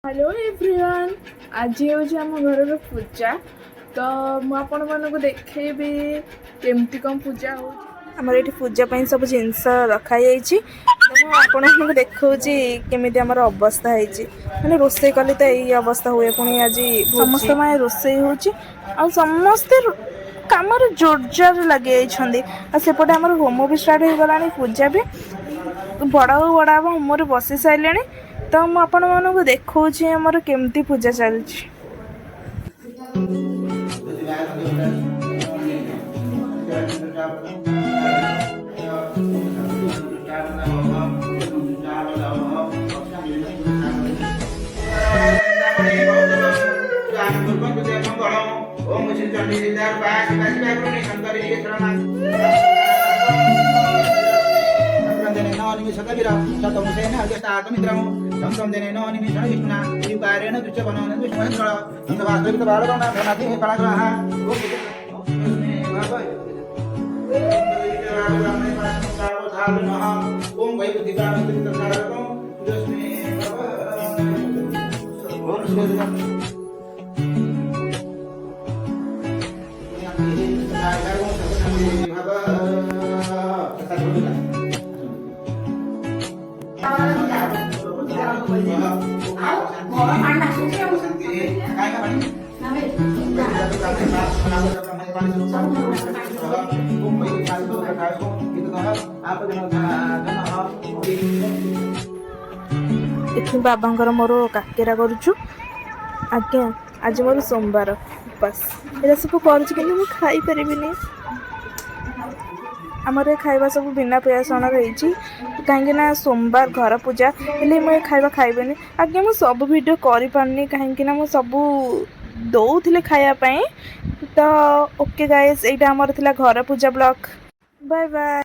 Hello everyone. आज हूँ आम घर पूजा तो मुझे देखेबी केमती कौन पूजा हो। आमर ये पूजा सब जिनस रखाई तो मुझे देखा केमी आमर अवस्था मैंने रोसे कली तो यही अवस्था हुए पुणी आज समस्त मैं रोसे हो समस्ते कम जोरजार लगे सेपटे आम होम भी स्टार्ट हो गला पूजा भी बड़ बड़ होम बसी सारे तो मुझे देखा आमर केमती पूजा चलती। बाबा मोर काकेरा करुचु आज्ञा आज मोर सोमवार उपास ये सब कर खाई पारि आमर खाଇବା सब बिना पियासन रही कहीं सोमवार घर पूजा हेल्ले मुझे खाଇବା खाइबेनि आज्ञा मुझे सब वीडियो कर पारनी कहीं सब दौले खायापाई तो ओके गाइस एटा आमर थिला घर पूजा ब्लॉग बाय बाय।